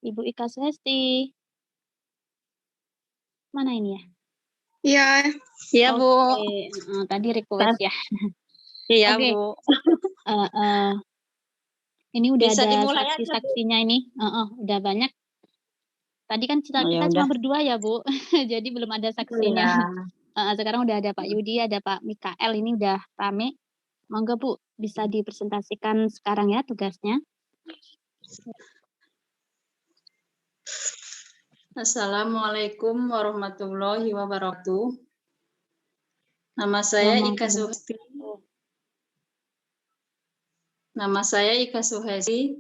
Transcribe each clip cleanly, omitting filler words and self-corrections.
Ibu Ika Suhesti. Mana ini ya? Iya, iya Bu. Tadi request ya. Iya Oke. Bu. Ini udah Bisa ada dimulai aja, Bu. saksi-saksinya ini. Udah banyak. Tadi kan kita Ya cuma udah. berdua ya Bu, jadi belum ada saksinya. Iya. Sekarang udah ada Pak Yudi, ada Pak Mikael, ini udah rame. Monggo Bu, bisa dipresentasikan sekarang ya tugasnya. Assalamualaikum warahmatullahi wabarakatuh. Nama saya Ika Suhesti.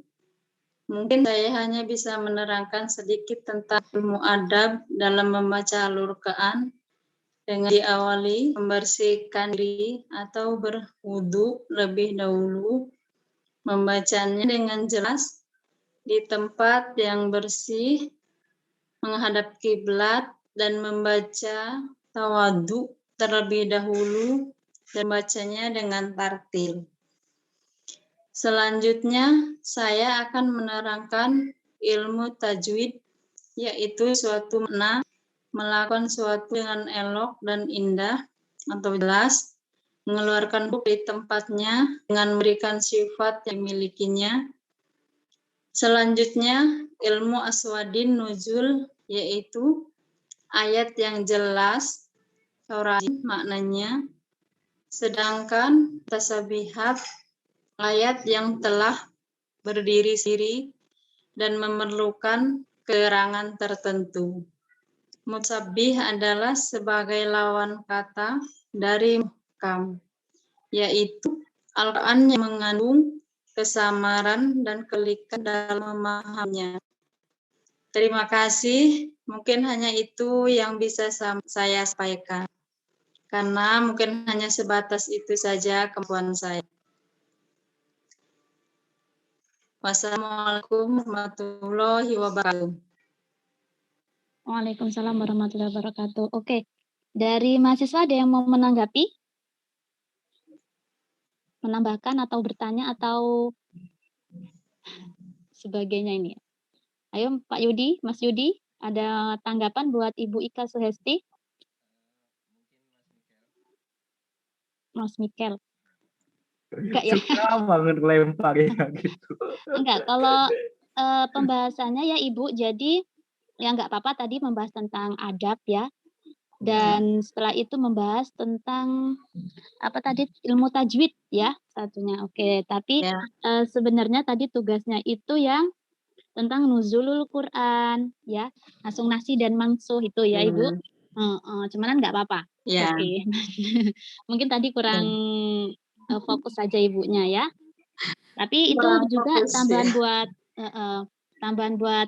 Mungkin saya hanya bisa menerangkan sedikit tentang ilmu adab dalam membaca Al-Quran dengan diawali membersihkan diri atau berwudu lebih dahulu, membacanya dengan jelas di tempat yang bersih, menghadap kiblat dan membaca tawadhu terlebih dahulu dan bacanya dengan tartil. Selanjutnya, saya akan menerangkan ilmu tajwid, yaitu suatu makna, melakukan suatu dengan elok dan indah atau jelas, mengeluarkan huruf di tempatnya dengan memberikan sifat yang dimilikinya. Selanjutnya, ilmu aswadin nuzul, yaitu ayat yang jelas, maknanya, sedangkan tasabihat, ayat yang telah berdiri sendiri dan memerlukan keterangan tertentu. Musabbih adalah sebagai lawan kata dari muhkam, yaitu Al-Quran yang mengandung kesamaran dan kelikan dalam memahaminya. Terima kasih. Mungkin hanya itu yang bisa saya sampaikan. Karena mungkin hanya sebatas itu saja kemampuan saya. Wassalamualaikum warahmatullahi wabarakatuh. Waalaikumsalam warahmatullahi wabarakatuh. Oke, dari mahasiswa ada yang mau menanggapi? Menambahkan atau bertanya atau sebagainya ini? Ayo Pak Yudi, Mas Yudi, ada tanggapan buat Ibu Ika Suhesti? Mas Mikel. Enggak ya? Suka banget lempar ya gitu. Enggak, kalau pembahasannya ya Ibu, jadi ya enggak apa-apa tadi membahas tentang adab ya. Dan setelah itu membahas tentang apa tadi ilmu tajwid ya satunya. Oke, tapi sebenarnya tadi tugasnya itu yang tentang nuzulul Quran ya, langsung nasi dan mansuh itu ya Ibu. Cuman kan enggak apa-apa. Ya. Oke. Mungkin tadi kurang fokus saja Ibunya ya. Tapi itu juga tambahan buat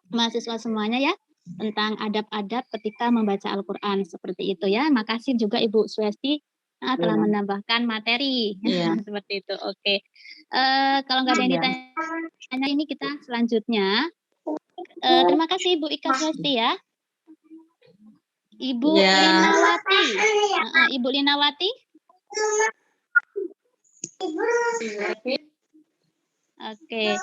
mahasiswa semuanya ya tentang adab-adab ketika membaca Al-Quran seperti itu ya. Makasih juga Ibu Suhesti telah menambahkan materi seperti itu. Oke. Kalau nggak ada yang ditanya ini kita selanjutnya. Terima kasih Ibu Ika Suhesti ya. Ibu Linawati. Ibu Linawati. Oke.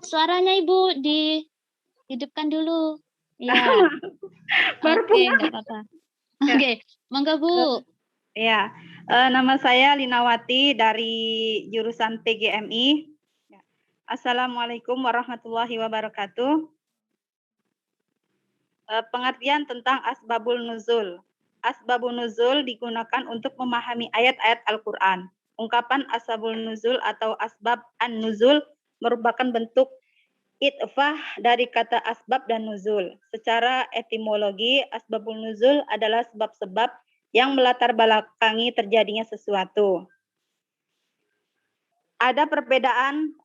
Suaranya Ibu dihidupkan dulu. Ya. Oke, enggak apa-apa. Oke, monggo Bu. Ya, nama saya Linawati dari jurusan PGMI. Assalamualaikum warahmatullahi wabarakatuh. Pengertian tentang asbabul nuzul. Asbabun nuzul digunakan untuk memahami ayat-ayat Al-Quran. Ungkapan asbabul nuzul atau asbab an-nuzul merupakan bentuk itfah dari kata asbab dan nuzul. Secara etimologi, asbabul nuzul adalah sebab-sebab yang melatar belakangi terjadinya sesuatu. Ada perbedaan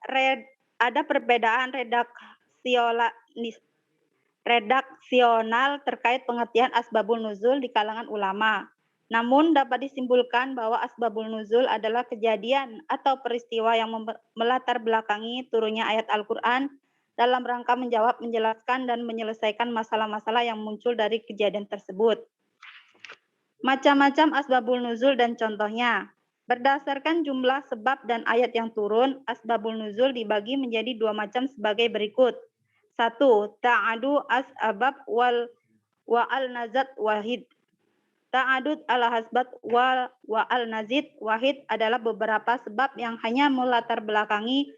redaksional terkait pengertian asbabul nuzul di kalangan ulama. Namun dapat disimpulkan bahwa asbabul nuzul adalah kejadian atau peristiwa yang melatar belakangi turunnya ayat Al-Quran dalam rangka menjawab, menjelaskan, dan menyelesaikan masalah-masalah yang muncul dari kejadian tersebut. Macam-macam asbabul nuzul dan contohnya. Berdasarkan jumlah sebab dan ayat yang turun, asbabul nuzul dibagi menjadi dua macam sebagai berikut. 1. Ta'adu asbab wa al-nazat wahid. Ta'adud al-hasbat wa al-nazid wahid adalah beberapa sebab yang hanya melatar belakangi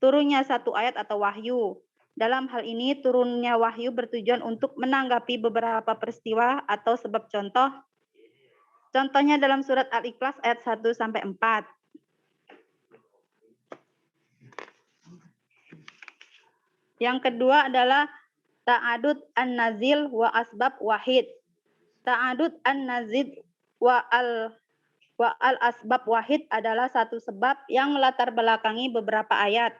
turunnya satu ayat atau wahyu. Dalam hal ini, turunnya wahyu bertujuan untuk menanggapi beberapa peristiwa atau sebab contoh. Contohnya dalam surat Al-Ikhlas ayat 1-4. Yang kedua adalah ta'adud an-nazil wa asbab wahid. Ta'adud an-nazid wa al-asbab wahid adalah satu sebab yang melatar belakangi beberapa ayat.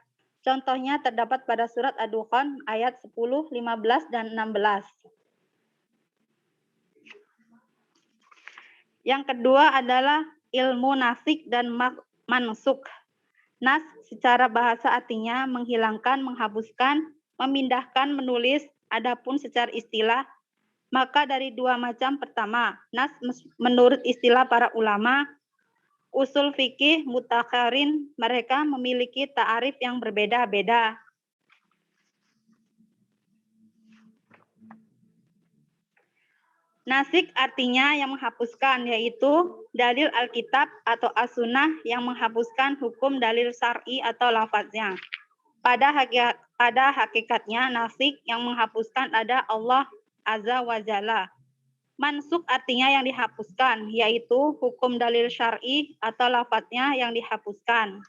Contohnya terdapat pada surat Ad-Dukhan ayat 10, 15, dan 16. Yang kedua adalah ilmu nasik dan mansuk. Nas secara bahasa artinya menghilangkan, menghapuskan, memindahkan, menulis. Adapun secara istilah, maka dari dua macam pertama, nas menurut istilah para ulama, usul fikih mutakharin, mereka memiliki ta'arif yang berbeda-beda. Nasik artinya yang menghapuskan, yaitu dalil Alkitab atau As-Sunnah yang menghapuskan hukum dalil syar'i atau lafaznya. Pada hakikatnya, nasik yang menghapuskan ada Allah Azza wa Jalla. Mansuk artinya yang dihapuskan, yaitu hukum dalil syar'i atau lafaznya yang dihapuskan.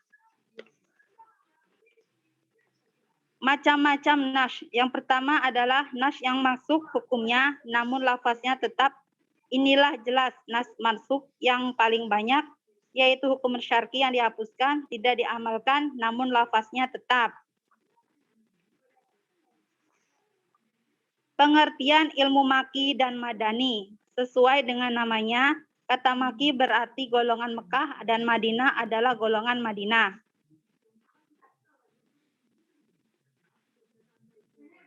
Macam-macam nas. Yang pertama adalah nas yang masuk hukumnya, namun lafaznya tetap. Inilah jelas nas mansuk yang paling banyak, yaitu hukum syar'i yang dihapuskan, tidak diamalkan, namun lafaznya tetap. Pengertian ilmu maki dan madani. Sesuai dengan namanya, kata maki berarti golongan Mekah dan Madinah adalah golongan Madinah.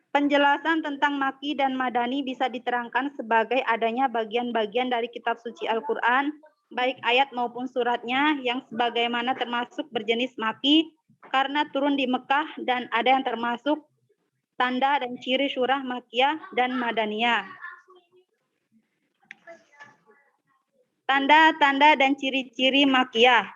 Penjelasan tentang maki dan madani bisa diterangkan sebagai adanya bagian-bagian dari kitab suci Al-Quran, baik ayat maupun suratnya, yang sebagaimana termasuk berjenis maki karena turun di Mekah, dan ada yang termasuk tanda dan ciri surah Makiyah dan Madaniyah. Tanda-tanda dan ciri-ciri Makiyah.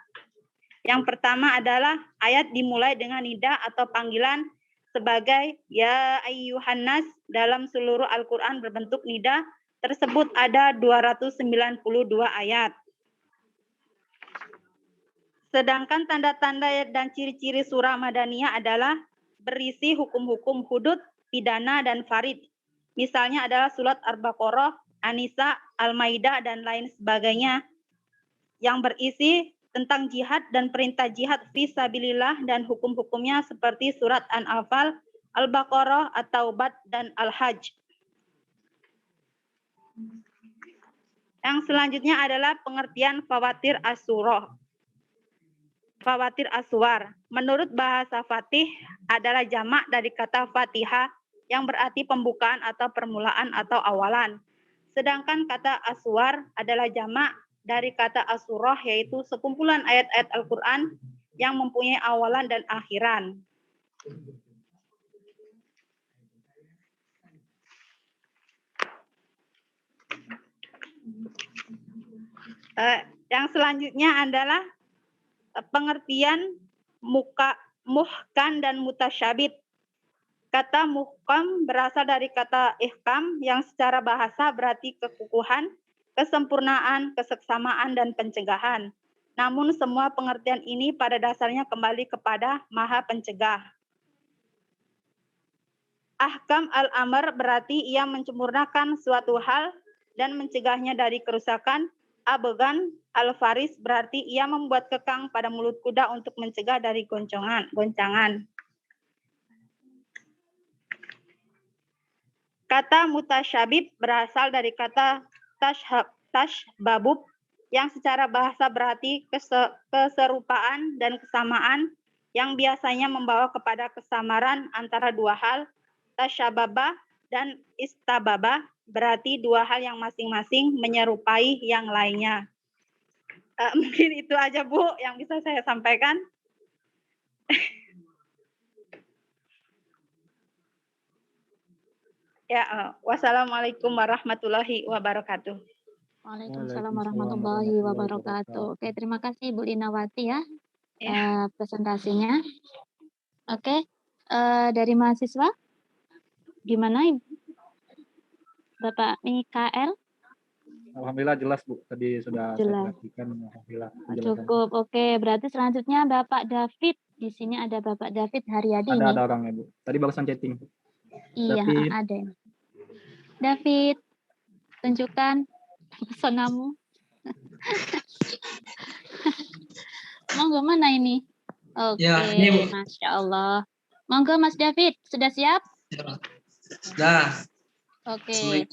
Yang pertama adalah ayat dimulai dengan nida atau panggilan sebagai ya ayyuhan nas. Dalam seluruh Al-Quran berbentuk nida tersebut ada 292 ayat. Sedangkan tanda-tanda dan ciri-ciri surah Madaniyah adalah berisi hukum-hukum hudud, pidana, dan farid. Misalnya adalah surat Al-Baqarah, An-Nisa, Al-Maidah, dan lain sebagainya yang berisi tentang jihad dan perintah jihad fisabilillah dan hukum-hukumnya seperti surat An-Anfal, Al-Baqarah, At-Taubat, dan Al-Hajj. Yang selanjutnya adalah pengertian fawatir as-surah. Fawatir as-suwar. Menurut bahasa Fatih adalah jamak dari kata Fatihah yang berarti pembukaan atau permulaan atau awalan. Sedangkan kata aswar adalah jamak dari kata asurah, yaitu sekumpulan ayat-ayat Al-Quran yang mempunyai awalan dan akhiran. Yang selanjutnya adalah pengertian muhkam dan mutasyabih. Kata muhkam berasal dari kata ihkam yang secara bahasa berarti kekukuhan, kesempurnaan, keseksamaan, dan pencegahan. Namun semua pengertian ini pada dasarnya kembali kepada Maha Pencegah. Ahkam al-amr berarti ia menyempurnakan suatu hal dan mencegahnya dari kerusakan. Abegan al-faris berarti ia membuat kekang pada mulut kuda untuk mencegah dari goncangan. Kata mutasyabih berasal dari kata tashbabub yang secara bahasa berarti keserupaan dan kesamaan yang biasanya membawa kepada kesamaran antara dua hal. Tasyababa dan istababa berarti dua hal yang masing-masing menyerupai yang lainnya. Mungkin itu aja Bu yang bisa saya sampaikan. Ya, wassalamualaikum warahmatullahi wabarakatuh. Waalaikumsalam warahmatullahi wabarakatuh. Oke, terima kasih Bu Linawati ya presentasinya. Oke, dari mahasiswa gimana Bapak Mikael? Alhamdulillah jelas Bu, tadi sudah saya Jelas. perhatikan. Alhamdulillah. Cukup, oke. Berarti selanjutnya Bapak David. Di sini ada Bapak David Haryadi nih. Ada orangnya Bu. Tadi barusan chatting. Iya, David. ada. David, tunjukkan pesonamu. Monggo mana ini? Oke, Ya, ini Bu. Masya Allah. Monggo Mas David, sudah siap? Ya. Sudah. Oke.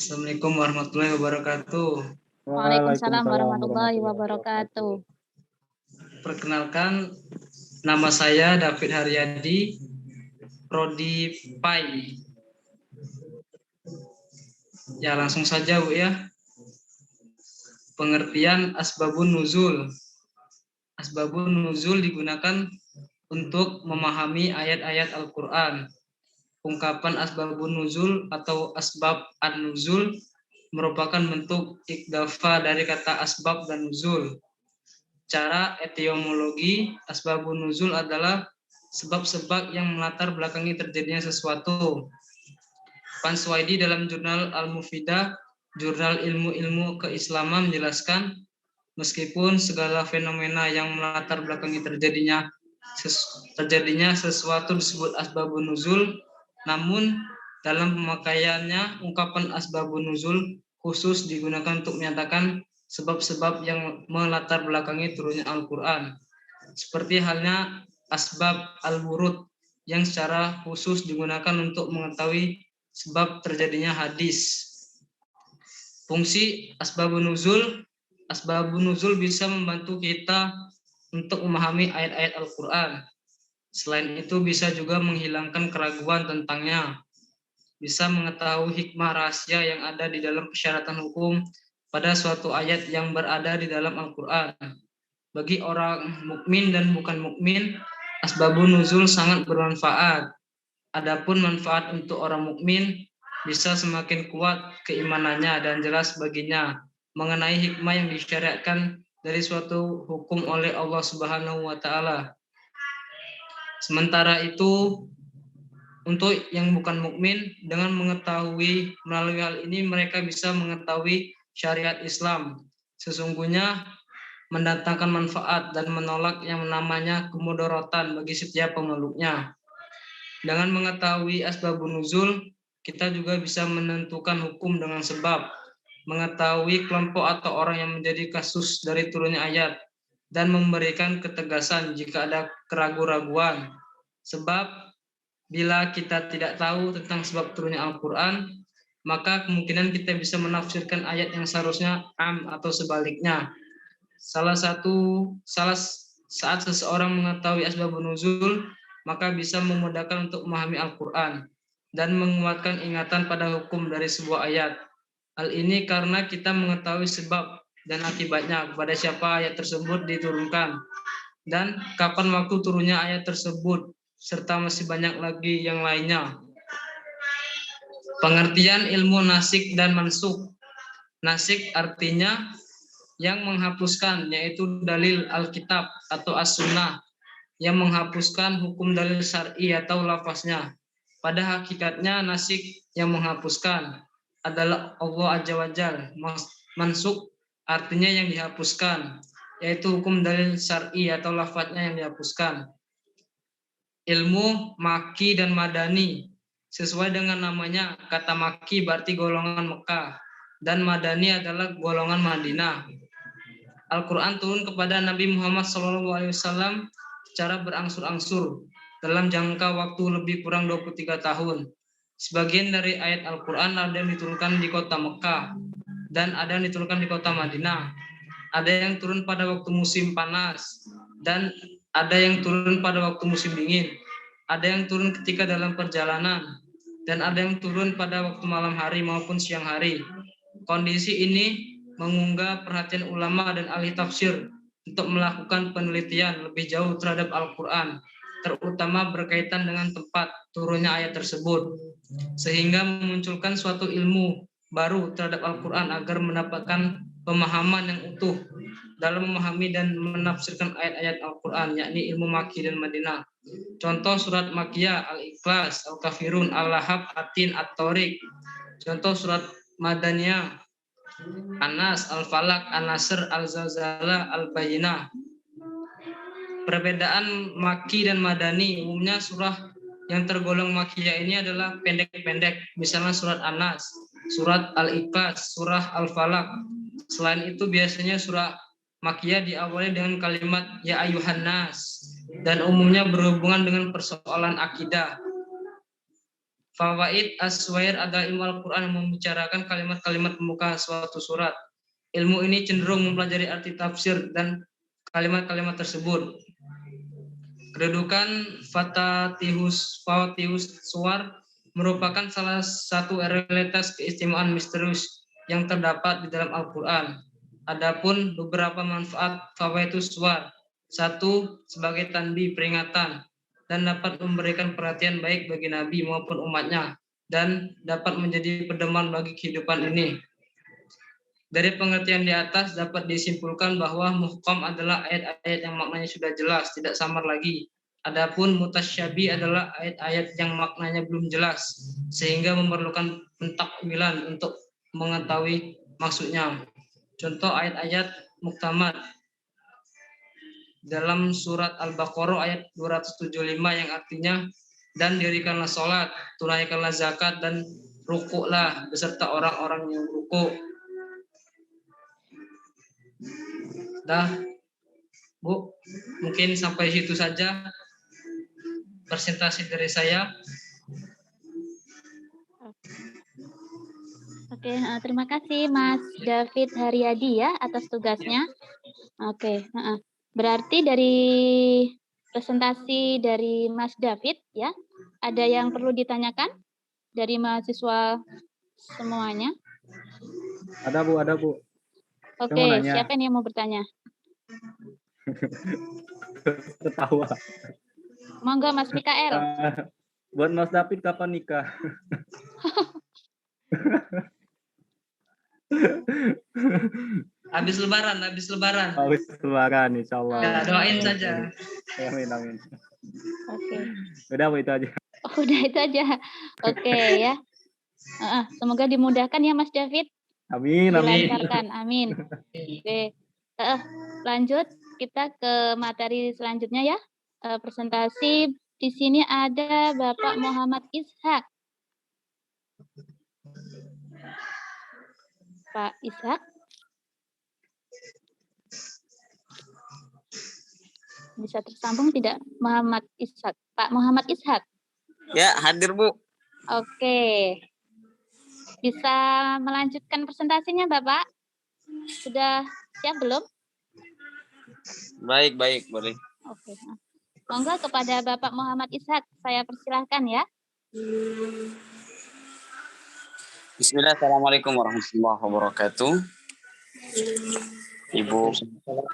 Assalamualaikum warahmatullahi wabarakatuh. Waalaikumsalam warahmatullahi wabarakatuh. Perkenalkan, nama saya David Haryadi, Prodi PAI. Ya, langsung saja Bu ya. Pengertian asbabun nuzul. Asbabun nuzul digunakan untuk memahami ayat-ayat Al-Quran. Ungkapan asbabun nuzul atau asbab an-nuzul merupakan bentuk ikdafa dari kata asbab dan nuzul. Cara etimologi asbabun nuzul adalah sebab-sebab yang melatar belakangi terjadinya sesuatu. Pan Suwaidi dalam jurnal Al-Mufidah, jurnal ilmu-ilmu keislaman menjelaskan, meskipun segala fenomena yang melatar belakangi terjadinya sesuatu disebut asbabun nuzul, namun dalam pemakaiannya ungkapan asbabun nuzul khusus digunakan untuk menyatakan sebab-sebab yang melatar belakangi turunnya Al-Quran. Seperti halnya asbab al-wurud yang secara khusus digunakan untuk mengetahui sebab terjadinya hadis. Fungsi asbabun nuzul bisa membantu kita untuk memahami ayat-ayat Al-Quran. Selain itu bisa juga menghilangkan keraguan tentangnya. Bisa mengetahui hikmah rahasia yang ada di dalam persyaratan hukum pada suatu ayat yang berada di dalam Al-Quran. Bagi orang mukmin dan bukan mukmin, asbabun nuzul sangat bermanfaat. Adapun manfaat untuk orang mukmin bisa semakin kuat keimanannya dan jelas baginya mengenai hikmah yang disyariatkan dari suatu hukum oleh Allah Subhanahu wa taala. Sementara itu, untuk yang bukan mukmin, dengan mengetahui melalui hal ini mereka bisa mengetahui syariat Islam. Sesungguhnya mendatangkan manfaat dan menolak yang namanya kemudaratan bagi setiap pemeluknya. Dengan mengetahui asbabun nuzul, kita juga bisa menentukan hukum dengan sebab, mengetahui kelompok atau orang yang menjadi kasus dari turunnya ayat, dan memberikan ketegasan jika ada keraguan-raguan. Sebab bila kita tidak tahu tentang sebab turunnya Al-Quran, maka kemungkinan kita bisa menafsirkan ayat yang seharusnya am atau sebaliknya. Saat seseorang mengetahui asbabun nuzul, maka bisa memudahkan untuk memahami Al-Quran dan menguatkan ingatan pada hukum dari sebuah ayat. Hal ini karena kita mengetahui sebab dan akibatnya kepada siapa ayat tersebut diturunkan dan kapan waktu turunnya ayat tersebut, serta masih banyak lagi yang lainnya. Pengertian ilmu nasik dan mansukh. Nasik artinya yang menghapuskan, yaitu dalil Alkitab atau As-Sunnah, yang menghapuskan hukum dalil syar'i atau lafaznya. Pada hakikatnya nasik yang menghapuskan adalah Allah Azza wa Jalla. Mansukh artinya yang dihapuskan, yaitu hukum dalil syar'i atau lafaznya yang dihapuskan. Ilmu maki dan madani. Sesuai dengan namanya, kata maki berarti golongan Mekah dan madani adalah golongan Madinah. Al-Quran turun kepada Nabi Muhammad SAW secara berangsur-angsur dalam jangka waktu lebih kurang 23 tahun. Sebagian dari ayat Al-Quran ada yang diturunkan di kota Mekah dan ada yang diturunkan di kota Madinah. Ada yang turun pada waktu musim panas dan ada yang turun pada waktu musim dingin. Ada yang turun ketika dalam perjalanan dan ada yang turun pada waktu malam hari maupun siang hari. Kondisi ini mengunggah perhatian ulama dan ahli tafsir untuk melakukan penelitian lebih jauh terhadap Al-Quran, terutama berkaitan dengan tempat turunnya ayat tersebut, sehingga memunculkan suatu ilmu baru terhadap Al-Quran agar mendapatkan pemahaman yang utuh dalam memahami dan menafsirkan ayat-ayat Al-Quran, yakni ilmu Makki dan Madinah. Contoh surat Makkiyah, Al-Ikhlas, Al-Kafirun, Al-Lahab, Atin, At-Tariq. Contoh surat Madaniyah, An-Nas, Al-Falaq, An-Nasr, Al-Zalzalah, Al-Bayyinah. Perbedaan Makki dan Madani, umumnya surah yang tergolong Makkiyah ini adalah pendek-pendek, misalnya surat An-Nas, surat Al-Ikhlas, surah Al-Falaq. Selain itu biasanya surah Makkiyah diawali dengan kalimat Ya Ayuhan Nas dan umumnya berhubungan dengan persoalan akidah. Fawaid As-Suwair adalah ilmu Al-Quran yang membicarakan kalimat-kalimat pembuka suatu surat. Ilmu ini cenderung mempelajari arti tafsir dan kalimat-kalimat tersebut. Kedudukan Fatihus Suwar merupakan salah satu realitas keistimewaan misterius yang terdapat di dalam Al-Quran. Adapun beberapa manfaat Fawaidus Suwar. Satu, sebagai tanda peringatan dan dapat memberikan perhatian baik bagi Nabi maupun umatnya dan dapat menjadi pedoman bagi kehidupan ini. Dari pengertian di atas dapat disimpulkan bahwa muhkam adalah ayat-ayat yang maknanya sudah jelas, tidak samar lagi. Adapun mutasyabih adalah ayat-ayat yang maknanya belum jelas, sehingga memerlukan pentakwilan untuk mengetahui maksudnya. Contoh ayat-ayat muktamad dalam surat Al-Baqarah ayat 275 yang artinya dan dirikanlah sholat, tunaikanlah zakat dan rukuklah beserta orang-orang yang rukuk. Dah, Bu, mungkin sampai situ saja presentasi dari saya. Oke, terima kasih Mas David Haryadi ya atas tugasnya. Oke, berarti dari presentasi dari Mas David ya, ada yang perlu ditanyakan dari mahasiswa semuanya? Ada Bu, ada Bu. Oke, siapa nih yang mau bertanya? Ketawa. Monggo Mas Mikael. Buat Mas David kapan nikah? Habis lebaran. Habis lebaran, insya Allah. Ya, doain saja. Amin. Oke. Udah Bu, itu aja. Oh, udah itu aja. Oke ya. Semoga dimudahkan ya Mas David. Amin. Dilancarkan, amin. Oke. Lanjut kita ke materi selanjutnya ya. Presentasi di sini ada Bapak Muhammad Ishak. Pak Ishak. Bisa tersambung tidak Muhammad Ishak? Pak Muhammad Ishak. Ya, hadir Bu. Oke. Bisa melanjutkan presentasinya Bapak? Sudah siap belum? Baik, boleh. Oke. Monggo kepada Bapak Muhammad Ishak, saya persilahkan ya. Bismillah, Assalamualaikum warahmatullahi wabarakatuh. Ibu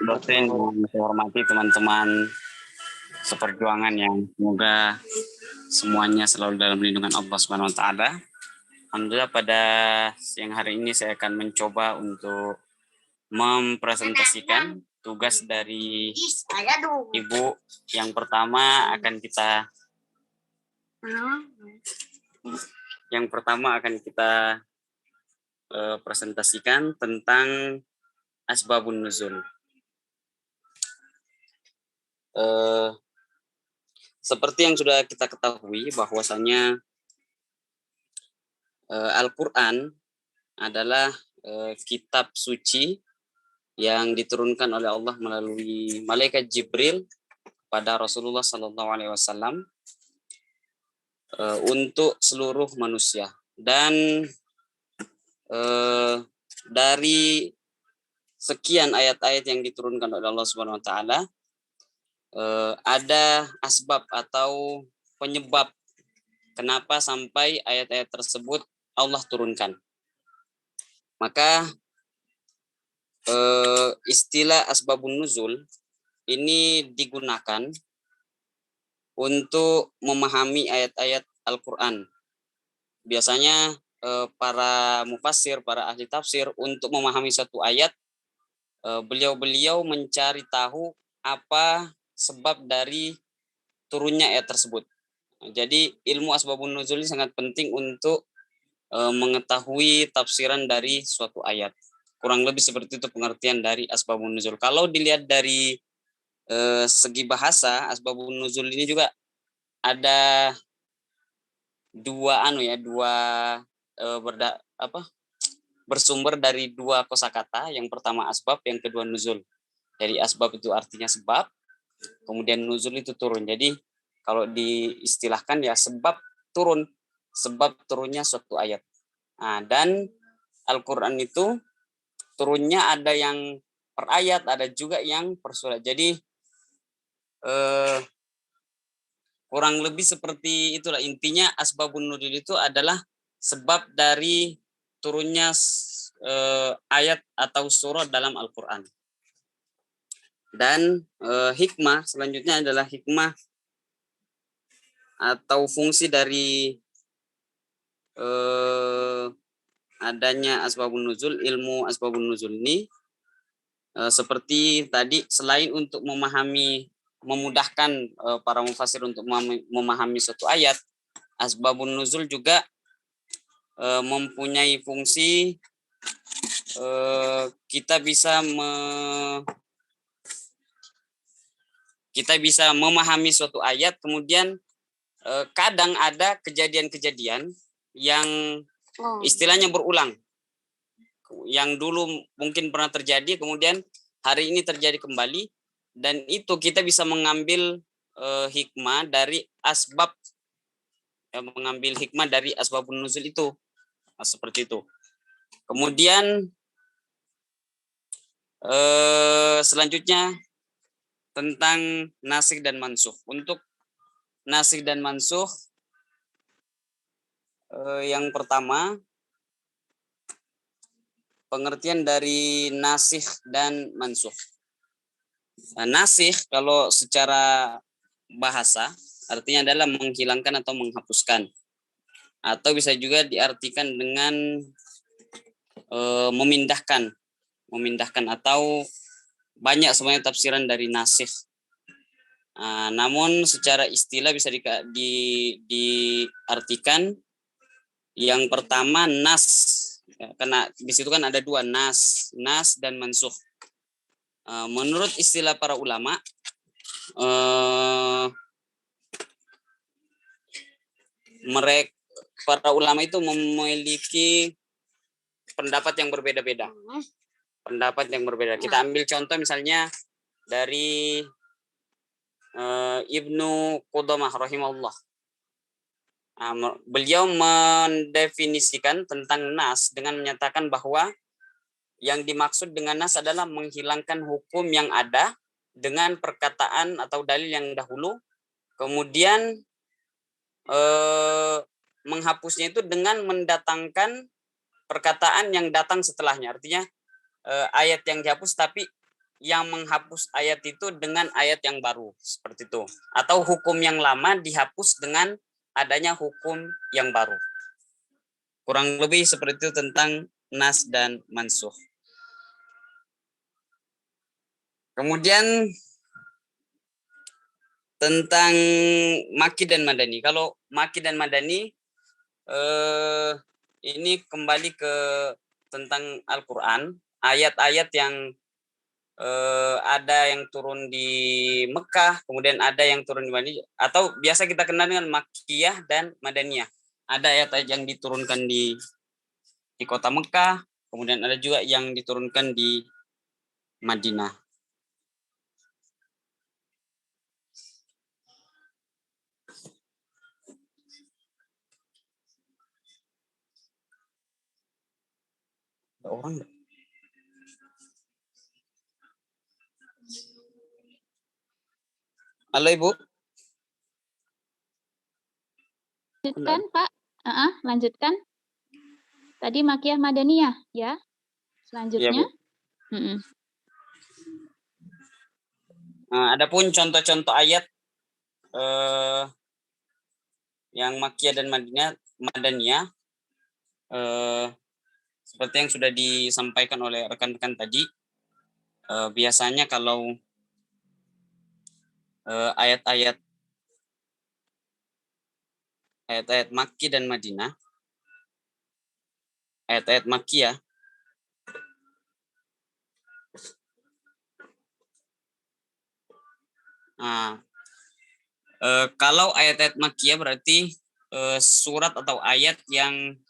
dosen yang saya hormati, teman-teman seperjuangan yang semoga semuanya selalu dalam lindungan Allah Subhanahu wa taala. Alhamdulillah pada siang hari ini saya akan mencoba untuk mempresentasikan tugas dari Ibu. Yang pertama akan kita presentasikan tentang asbabun nuzul. Seperti yang sudah kita ketahui bahwasanya Al-Quran adalah kitab suci yang diturunkan oleh Allah melalui malaikat Jibril pada Rasulullah SAW untuk seluruh manusia. Dan dari sekian ayat-ayat yang diturunkan oleh Allah Subhanahu wa taala, ada asbab atau penyebab kenapa sampai ayat-ayat tersebut Allah turunkan. Maka istilah asbabun nuzul ini digunakan untuk memahami ayat-ayat Al-Quran. Biasanya para mufassir, para ahli tafsir untuk memahami satu ayat, beliau-beliau mencari tahu apa sebab dari turunnya ayat tersebut. Jadi ilmu asbabun nuzul ini sangat penting untuk mengetahui tafsiran dari suatu ayat. Kurang lebih seperti itu pengertian dari asbabun nuzul. Kalau dilihat dari segi bahasa, asbabun nuzul ini juga ada dua bersumber dari dua kosakata. Yang pertama asbab, yang kedua nuzul. Jadi asbab itu artinya sebab, kemudian nuzul itu turun. Jadi kalau diistilahkan ya sebab turunnya suatu ayat. Nah, dan Al-Quran itu turunnya ada yang per ayat, ada juga yang per surat. Jadi kurang lebih seperti itulah intinya asbabun nuzul itu adalah sebab dari turunnya ayat atau surah dalam Al-Quran. Dan hikmah selanjutnya adalah hikmah atau fungsi dari adanya asbabun nuzul, ilmu asbabun nuzul ini seperti tadi, selain untuk memudahkan para mufassir untuk memahami suatu ayat, asbabun nuzul juga mempunyai fungsi kita bisa memahami suatu ayat, kemudian kadang ada kejadian-kejadian yang istilahnya berulang, yang dulu mungkin pernah terjadi, kemudian hari ini terjadi kembali, dan itu kita bisa mengambil hikmah dari asbab, mengambil hikmah dari asbabun nuzul itu, seperti itu. Kemudian selanjutnya tentang nasikh dan mansukh. Untuk nasikh dan mansukh, yang pertama, pengertian dari nasikh dan mansukh. Nasikh kalau secara bahasa artinya adalah menghilangkan atau menghapuskan, atau bisa juga diartikan dengan memindahkan atau banyak sebenarnya tafsiran dari nasikh. Namun secara istilah bisa diartikan yang pertama nas, karena di situ kan ada dua, nas dan mansukh. Menurut istilah para ulama, para ulama itu memiliki pendapat yang berbeda-beda. Kita ambil contoh misalnya dari Ibnu Qudamah rahimahullah. Beliau mendefinisikan tentang nas dengan menyatakan bahwa yang dimaksud dengan nas adalah menghilangkan hukum yang ada dengan perkataan atau dalil yang dahulu, kemudian menghapusnya itu dengan mendatangkan perkataan yang datang setelahnya. Artinya ayat yang dihapus, tapi yang menghapus ayat itu dengan ayat yang baru, seperti itu. Atau hukum yang lama dihapus dengan adanya hukum yang baru. Kurang lebih seperti itu tentang nas dan mansukh. Kemudian tentang maki dan madani. Kalau maki dan madani ini kembali ke tentang Al-Quran, ayat-ayat yang ada yang turun di Mekah, kemudian ada yang turun di Madinah, atau biasa kita kenal dengan Makkiyah dan Madaniyah. Ada ayat-ayat yang diturunkan di kota Mekah, kemudian ada juga yang diturunkan di Madinah. Ada orang enggak? Halo Ibu. Lanjutkan Pak. Lanjutkan. Tadi Makkiyah Madaniyah ya. Selanjutnya. Ya, Bu. Mm-mm. Adapun contoh-contoh ayat yang Makkiyah dan Madaniyah seperti yang sudah disampaikan oleh rekan-rekan tadi, biasanya kalau ayat-ayat Makki dan Madinah, ayat-ayat Makkiyah kalau ayat-ayat Makkiyah berarti surat atau ayat yang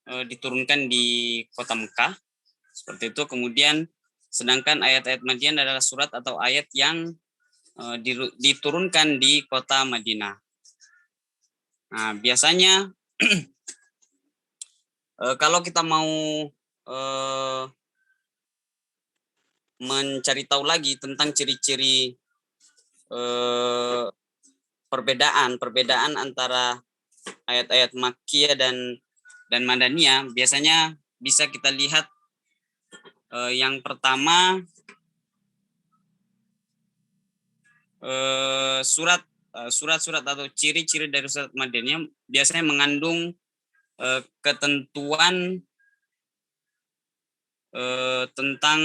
diturunkan di kota Mekah, seperti itu. Kemudian sedangkan ayat-ayat Madinah adalah surat atau ayat yang diturunkan di kota Madinah. Nah, biasanya kalau kita mau mencari tahu lagi tentang ciri-ciri perbedaan antara ayat-ayat Makkiyah dan Madaniyah, biasanya bisa kita lihat yang pertama surat-surat atau ciri-ciri dari surat Madaniyah biasanya mengandung ketentuan tentang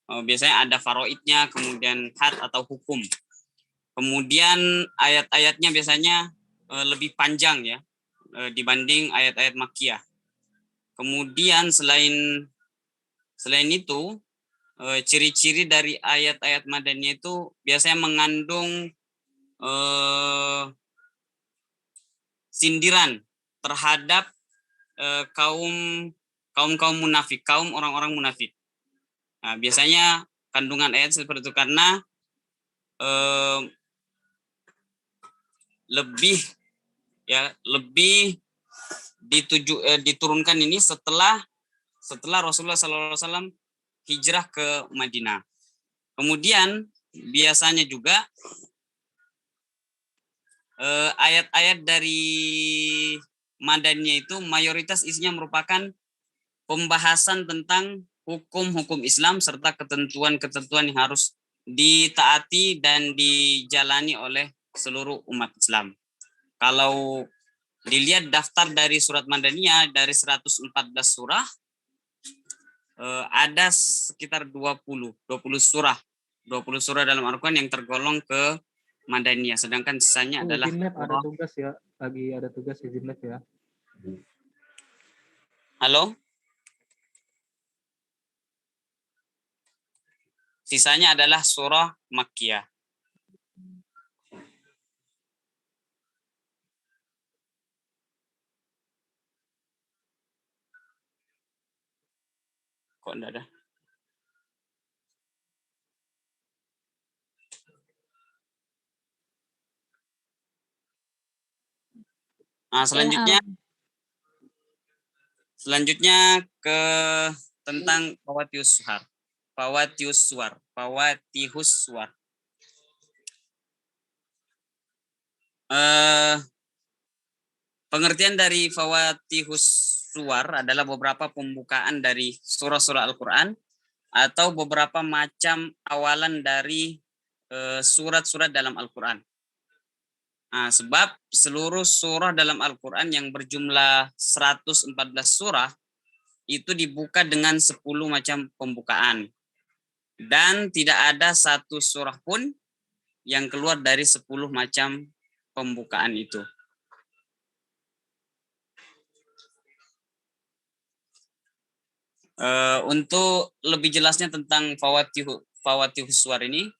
biasanya ada faraidnya, kemudian had atau hukum. Kemudian ayat-ayatnya biasanya lebih panjang ya dibanding ayat-ayat Makkiyah. Kemudian selain itu ciri-ciri dari ayat-ayat Madaniyah itu biasanya mengandung sindiran terhadap kaum munafik, kaum orang-orang munafik. Nah, biasanya kandungan ayat seperti itu karena lebih diturunkan ini setelah Rasulullah SAW hijrah ke Madinah. Kemudian biasanya juga ayat-ayat dari Madaniyah itu mayoritas isinya merupakan pembahasan tentang hukum-hukum Islam serta ketentuan-ketentuan yang harus ditaati dan dijalani oleh seluruh umat Islam. Kalau dilihat daftar dari surat Madaniyah dari 114 surah, ada sekitar 20 surah dalam Al-Quran yang tergolong ke Madaniyah, sedangkan sisanya adalah ada tugas ya, lagi ada tugas izin live ya. Halo? Sisanya adalah surah Makkiyah. Kok enggak ada? Nah, selanjutnya ke tentang Fawatihus Suwar. Pengertian dari Fawatihus Suwar adalah beberapa pembukaan dari surah-surah Al-Quran atau beberapa macam awalan dari surat-surat dalam Al-Quran. Nah, sebab seluruh surah dalam Al-Quran yang berjumlah 114 surah itu dibuka dengan 10 macam pembukaan. Dan tidak ada satu surah pun yang keluar dari 10 macam pembukaan itu. Untuk lebih jelasnya tentang Fawatihus Suwar ini,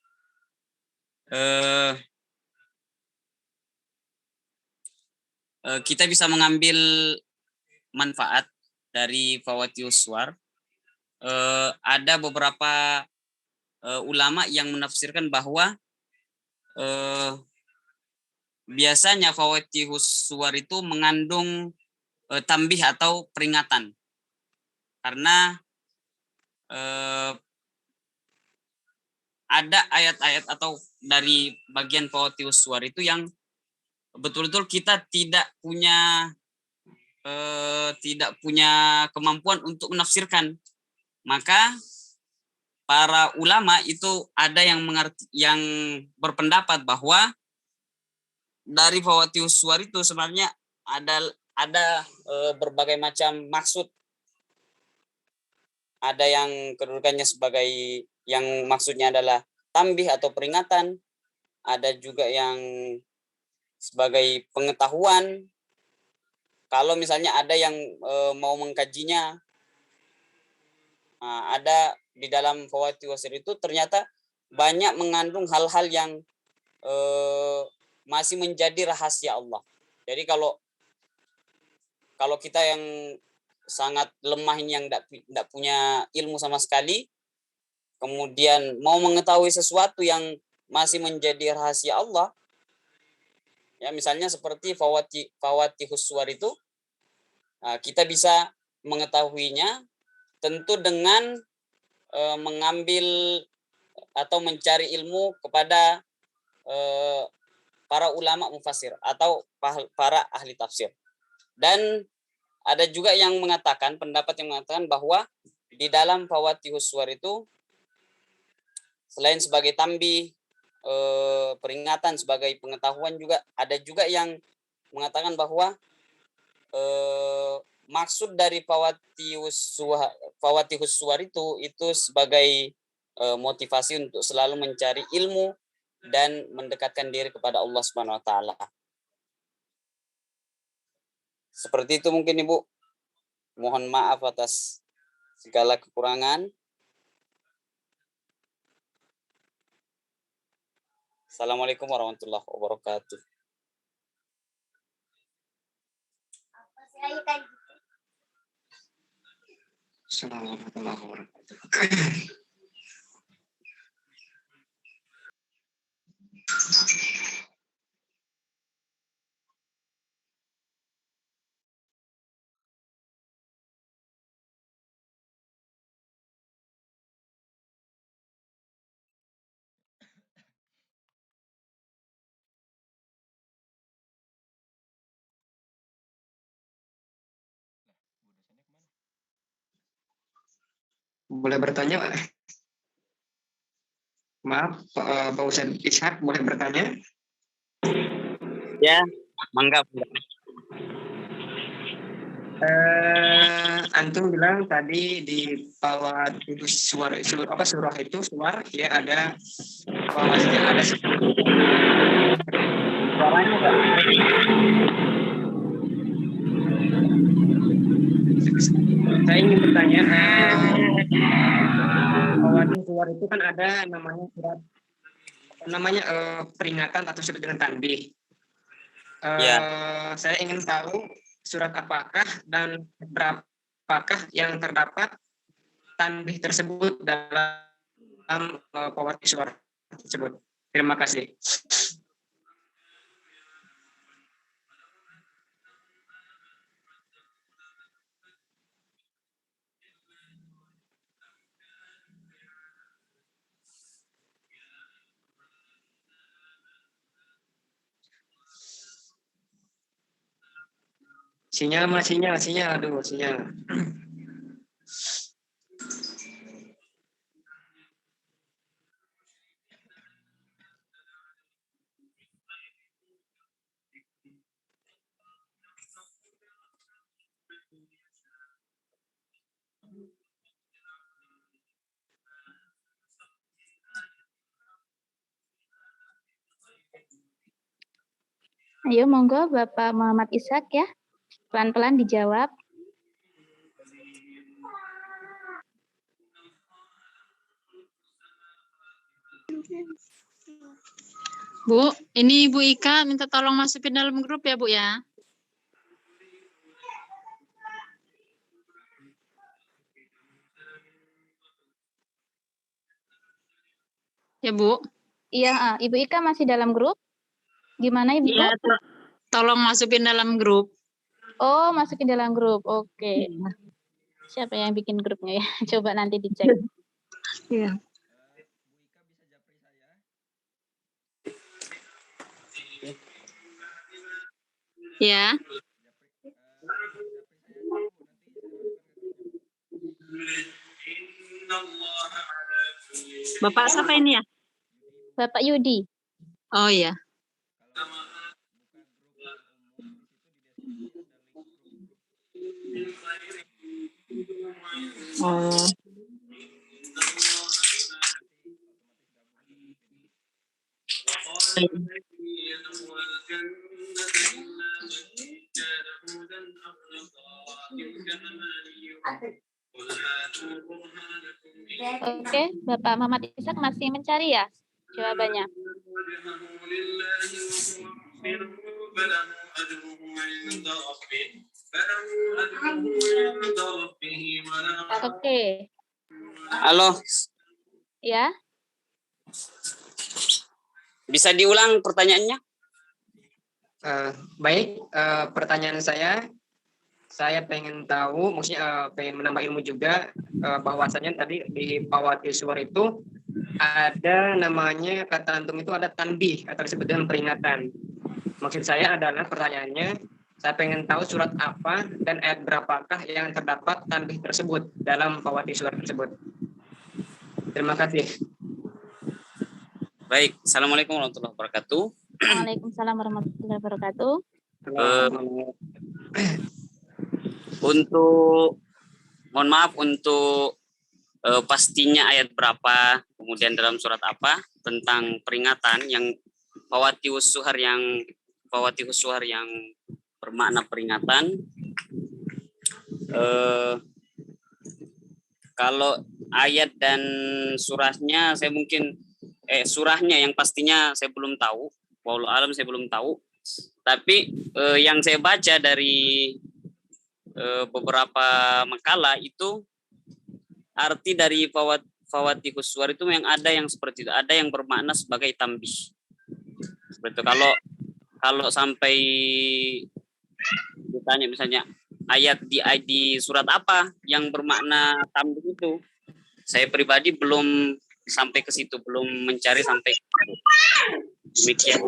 kita bisa mengambil manfaat dari Fawatihus Suwar. Ada beberapa ulama yang menafsirkan bahwa biasanya Fawatihus Suwar itu mengandung tambih atau peringatan. Karena ada ayat-ayat atau dari bagian Fawatihus Suwar itu yang betul-betul kita tidak punya kemampuan untuk menafsirkan. Maka para ulama itu ada yang berpendapat bahwa dari fawatihus suwar itu sebenarnya ada berbagai macam maksud. Ada yang kedudukannya sebagai yang maksudnya adalah tambih atau peringatan, ada juga yang sebagai pengetahuan. Kalau misalnya ada yang mau mengkajinya, ada di dalam fawatihus itu ternyata banyak mengandung hal-hal yang masih menjadi rahasia Allah. Jadi kalau kita yang sangat lemah ini, yang tidak punya ilmu sama sekali, kemudian mau mengetahui sesuatu yang masih menjadi rahasia Allah, ya misalnya seperti fawatihus suwar itu, kita bisa mengetahuinya tentu dengan mengambil atau mencari ilmu kepada para ulama mufassir atau para ahli tafsir. Dan ada juga yang mengatakan, pendapat yang mengatakan bahwa di dalam fawatihus suwar itu selain sebagai tambih, peringatan, sebagai pengetahuan juga, ada juga yang mengatakan bahwa maksud dari fawatihus suwar itu sebagai motivasi untuk selalu mencari ilmu dan mendekatkan diri kepada Allah Subhanahu wa taala. Seperti itu mungkin Ibu. Mohon maaf atas segala kekurangan. Assalamualaikum warahmatullahi wabarakatuh. Assalamualaikum warahmatullahi wabarakatuh. Boleh bertanya, Pak? Maaf, Pak Ustadz Ishak, boleh bertanya? Ya, mangga. Antum bilang tadi di fawatihus suwar surah itu suwar ya ada maksudnya ada Suaranya Pak. Saya ingin bertanya, fawatihus suwar itu kan ada namanya surat peringatan atau disebut dengan tanbih. Saya ingin tahu surat apakah dan berapakah yang terdapat tanbih tersebut dalam fawatihus suwar tersebut. Terima kasih. Sinyal. Aduh, sinyal. Ayo monggo Bapak Muhammad Ishak ya. Pelan-pelan dijawab. Bu, ini Ibu Ika minta tolong masukin dalam grup ya, Bu ya. Ya, Bu. Iya, Ibu Ika masih dalam grup? Gimana Ibu? Iya, tolong masukin dalam grup. Oh, masukin dalam grup. Oke. Siapa yang bikin grupnya ya? Coba nanti dicek. Iya. Ya. Bapak siapa ini ya? Bapak Yudi. Oh iya. Oh. Oke, Bapak Muhammad Ishak masih mencari ya jawabannya? Oke. Halo, Ya, bisa diulang pertanyaannya? Baik, pertanyaan saya pengen tahu, maksudnya pengen menambah ilmu juga, bahwasanya tadi di Fawati Suwar itu ada namanya, kata antum itu ada tanbih atau disebut dengan peringatan. Maksud saya adalah pertanyaannya, saya pengen tahu surat apa dan ayat berapakah yang terdapat tanbih tersebut dalam Fawati Suwar tersebut. Terima kasih. Baik, Assalamualaikum warahmatullahi wabarakatuh. Waalaikumsalam warahmatullahi wabarakatuh. Untuk, mohon maaf untuk pastinya ayat berapa, kemudian dalam surat apa, tentang peringatan yang Fawatihus Suhar yang bermakna peringatan. Kalau ayat dan surahnya saya mungkin surahnya yang pastinya saya belum tahu, wallahu alam saya belum tahu. Tapi yang saya baca dari beberapa makalah itu arti dari Fawatihus Suwar itu yang ada yang seperti itu, ada yang bermakna sebagai tambih. Seperti itu. Kalau sampai ditanya misalnya ayat di surat apa yang bermakna tambih itu, saya pribadi belum sampai ke situ, belum mencari sampai ke situ. Demikian.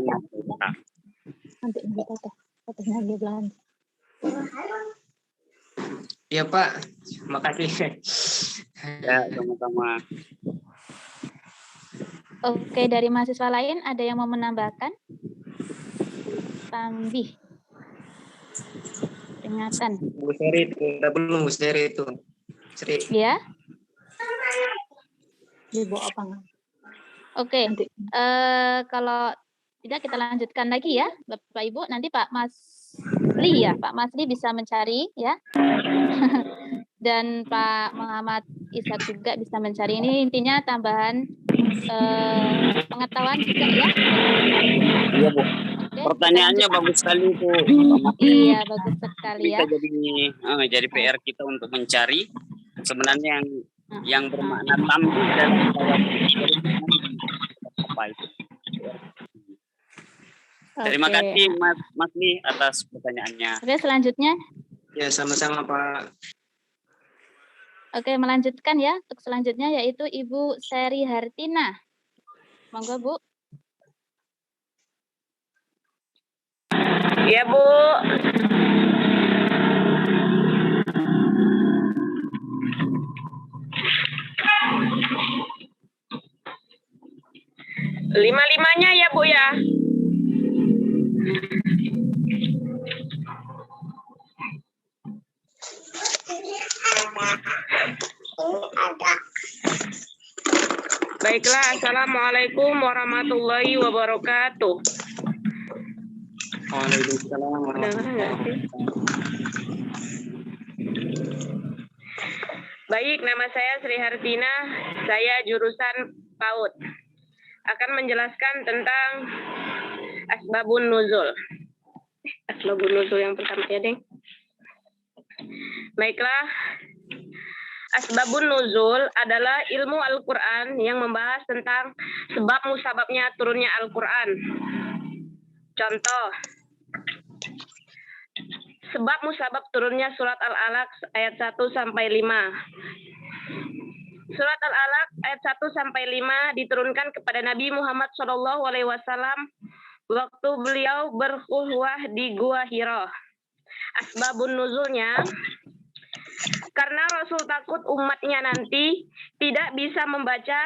Iya Pak, makasih. Ya, sama-sama. Oke, dari mahasiswa lain ada yang mau menambahkan? Tambih. Peringatan. Bu Seri itu, udah belum Bu Seri itu. Seri. Ya. Ibu apa enggak? Oke. Kalau tidak kita lanjutkan lagi ya, Bapak Ibu. Nanti Pak Masli ya, Pak Masli bisa mencari ya. Dan Pak Muhammad Ishak juga bisa mencari. Ini intinya tambahan pengetahuan juga ya. Iya Bu. Oke, pertanyaannya bagus sekali itu. Iya, bagus sekali ya. Bisa jadi PR kita untuk mencari sebenarnya yang bermakna tambih dan apa itu. Terima kasih Mas Li atas pertanyaannya. Oke, selanjutnya. Ya, sama-sama Pak. Oke, melanjutkan ya. Untuk selanjutnya yaitu Ibu Seri Hartina. Monggo, Bu. Ya, Bu. Lima-limanya ya, Bu ya. Baiklah, Assalamualaikum warahmatullahi wabarakatuh. Waalaikumsalam warahmatullahi wabarakatuh. Baik, nama saya Sri Hartina, saya jurusan PAUD. Akan menjelaskan tentang Asbabun Nuzul. Asbabun Nuzul yang pertama ya, Deng. Baiklah, Asbabun Nuzul adalah ilmu Al-Quran yang membahas tentang sebab musababnya turunnya Al-Quran. Contoh, sebab musabab turunnya surat Al-Alaq ayat 1-5. Surat Al-Alaq ayat 1-5 diturunkan kepada Nabi Muhammad SAW waktu beliau berkhulwah di Gua Hira. Asbabun nuzulnya Karena Rasul takut umatnya nanti tidak bisa membaca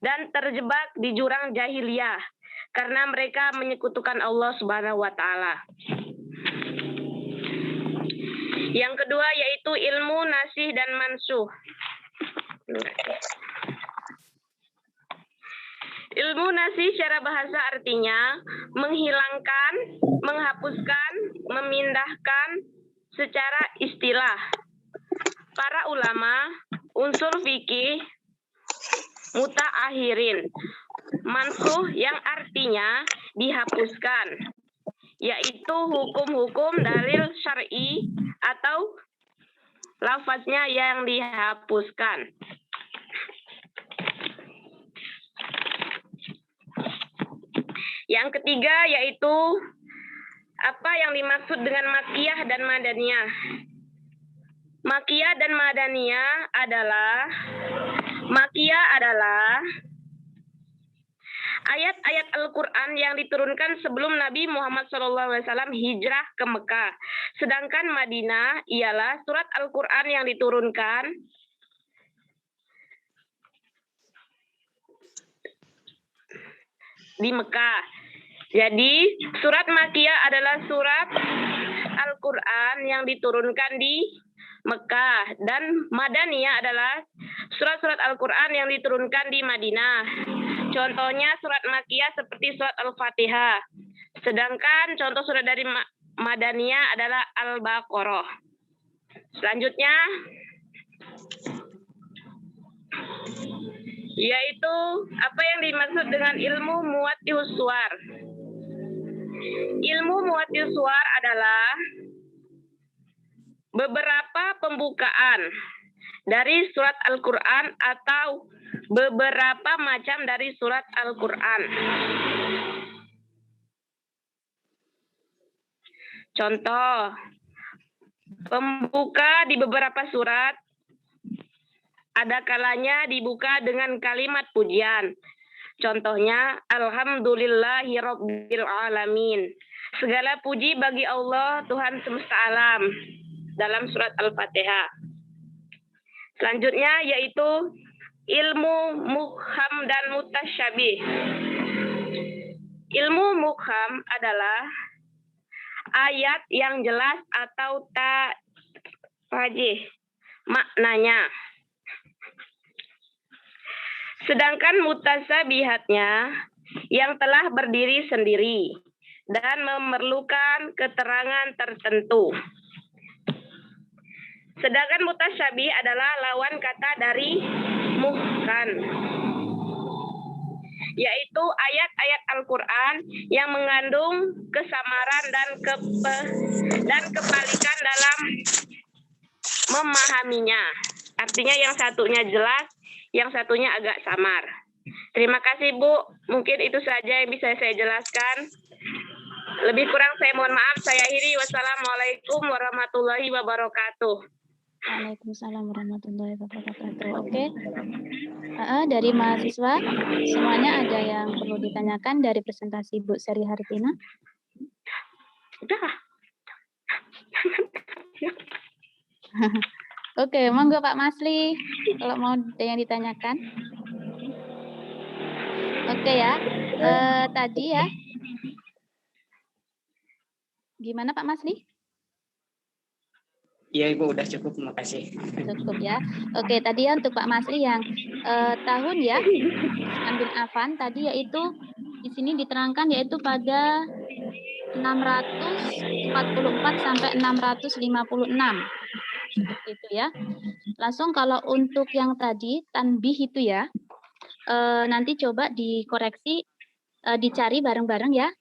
dan terjebak di jurang jahiliyah karena mereka menyekutukan Allah Subhanahu wa taala. Yang kedua yaitu ilmu nasih dan mansuh. Ilmu nasih secara bahasa artinya menghilangkan, menghapuskan, memindahkan secara istilah. Para ulama, unsur fikih, mutaakhirin, mansuh yang artinya dihapuskan, yaitu hukum-hukum dalil syar'i atau lafaznya yang dihapuskan. Yang ketiga yaitu apa yang dimaksud dengan makiyah dan madaniyah. Makiyah dan madaniyah adalah ayat-ayat Al-Quran yang diturunkan sebelum Nabi Muhammad SAW hijrah ke Mekah. Sedangkan Madinah ialah surat Al-Quran yang diturunkan di Mekah. Jadi surat Makiyah adalah surat Al-Quran yang diturunkan di Mekah, dan Madaniyah adalah surat-surat Al-Quran yang diturunkan di Madinah. Contohnya surat Makiyah seperti surat Al-Fatihah. Sedangkan contoh surat dari Madaniyah adalah Al-Baqarah. Selanjutnya yaitu apa yang dimaksud dengan ilmu muwattihus suwar. Ilmu muwattihus suwar adalah beberapa pembukaan dari surat Al-Quran atau beberapa macam dari surat Al-Quran. Contoh, pembuka di beberapa surat ada kalanya dibuka dengan kalimat pujian. Contohnya, Alhamdulillahi Rabbil Alamin. Segala puji bagi Allah, Tuhan semesta alam. Dalam surat Al-Fatihah. Selanjutnya yaitu ilmu muham dan mutasyabih. Ilmu muham adalah ayat yang jelas atau tak rajih maknanya. Sedangkan mutasyabihatnya yang telah berdiri sendiri dan memerlukan keterangan tertentu. Sedangkan mutasyabih adalah lawan kata dari muhkam, yaitu ayat-ayat Al-Quran yang mengandung kesamaran dan kepalikan dalam memahaminya. Artinya yang satunya jelas, yang satunya agak samar. Terima kasih Bu, mungkin itu saja yang bisa saya jelaskan. Lebih kurang saya mohon maaf, saya akhiri. Wassalamualaikum warahmatullahi wabarakatuh. Waalaikumsalam warahmatullahi wabarakatuh. Oke. Dari mahasiswa, semuanya ada yang perlu ditanyakan dari presentasi Bu Seri Hartina? Udah. Oke, monggo Pak Masli, kalau mau ada yang ditanyakan. Oke ya, tadi ya. Gimana Pak Masli? Iya Ibu, udah cukup, terima kasih. Cukup ya. Oke, tadi ya untuk Pak Masli yang tahun ya, Utsman bin Affan tadi yaitu di sini diterangkan yaitu pada 644 sampai 656. Itu ya. Langsung kalau untuk yang tadi tanbih itu ya, nanti coba dikoreksi, dicari bareng-bareng ya.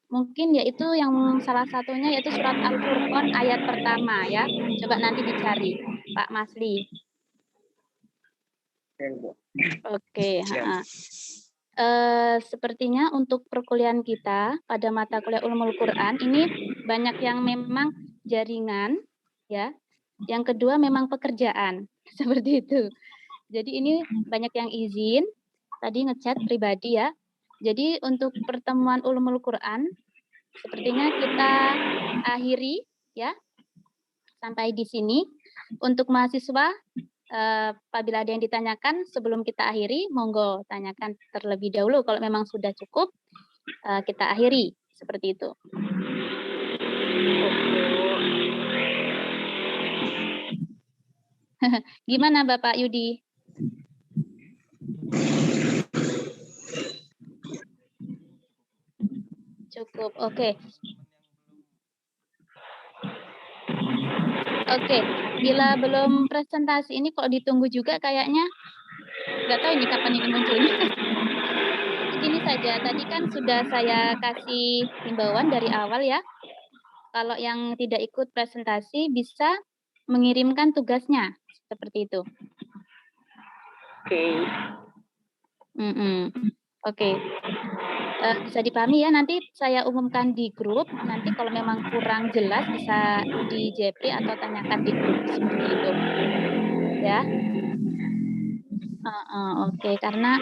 Mungkin yaitu yang salah satunya yaitu surat Al-Furqan ayat pertama ya. Coba nanti dicari Pak Masli. Oke. Sepertinya untuk perkuliahan kita pada mata kuliah Ulumul Quran ini banyak yang memang jaringan ya. Yang kedua memang pekerjaan seperti itu. Jadi ini banyak yang izin tadi ngechat pribadi ya. Jadi untuk pertemuan Ulumul Quran sepertinya kita akhiri ya sampai di sini. Untuk mahasiswa, apabila ada yang ditanyakan sebelum kita akhiri, monggo tanyakan terlebih dahulu. Kalau memang sudah cukup, kita akhiri. Seperti itu. Gimana Bapak Yudi? Cukup, oke. Oke, bila belum presentasi ini kok ditunggu juga kayaknya, nggak tahu ini kapan ini munculnya. Gini saja, tadi kan sudah saya kasih himbauan dari awal ya. Kalau yang tidak ikut presentasi bisa mengirimkan tugasnya, seperti itu. Oke. Oke. Bisa dipahami ya, nanti saya umumkan di grup, nanti kalau memang kurang jelas bisa di Jepri atau tanyakan di grup, seperti itu. Ya. Oke, karena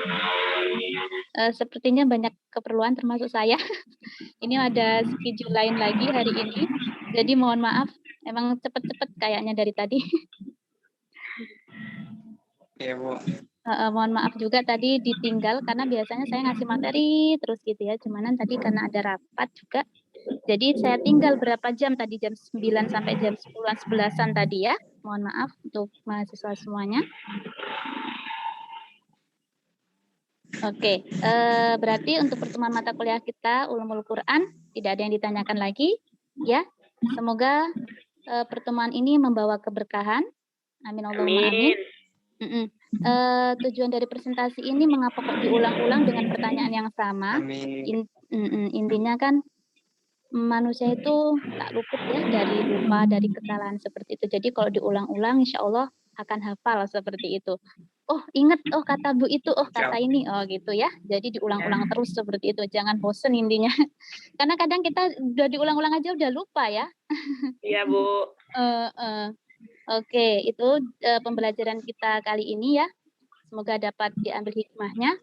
sepertinya banyak keperluan termasuk saya. Ini ada schedule lain lagi hari ini, jadi mohon maaf, emang cepet-cepet kayaknya dari tadi. Ya, Bu. Mohon maaf juga tadi ditinggal karena biasanya saya ngasih materi terus gitu ya. Cuman tadi karena ada rapat juga. Jadi saya tinggal berapa jam tadi, jam 9 sampai jam 10-an 11-an tadi ya. Mohon maaf untuk mahasiswa semuanya. Oke, berarti untuk pertemuan mata kuliah kita Ulumul Quran tidak ada yang ditanyakan lagi ya. Semoga pertemuan ini membawa keberkahan. Amin Allahumma amin. Tujuan dari presentasi ini mengapa kok diulang-ulang dengan pertanyaan yang sama? Intinya kan manusia itu tak luput ya dari lupa, dari kesalahan seperti itu. Jadi kalau diulang-ulang insya Allah akan hafal seperti itu. Oh ingat, oh kata Bu itu, oh kata ini, oh gitu ya. Jadi diulang-ulang terus seperti itu. Jangan bosen intinya. Karena kadang kita udah diulang-ulang aja udah lupa ya. Iya Bu. Oke, itu pembelajaran kita kali ini ya. Semoga dapat diambil hikmahnya.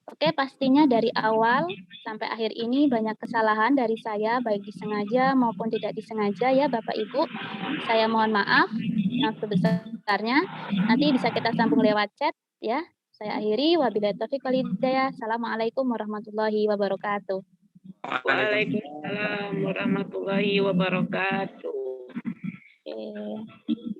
Oke, pastinya dari awal sampai akhir ini banyak kesalahan dari saya, baik disengaja maupun tidak disengaja ya Bapak Ibu. Saya mohon maaf yang sebesar-besarnya. Nanti bisa kita sambung lewat chat ya. Saya akhiri. Wabillahi taufiq wal hidayah. Assalamualaikum warahmatullahi wabarakatuh. Waalaikumsalam warahmatullahi wabarakatuh. Oke.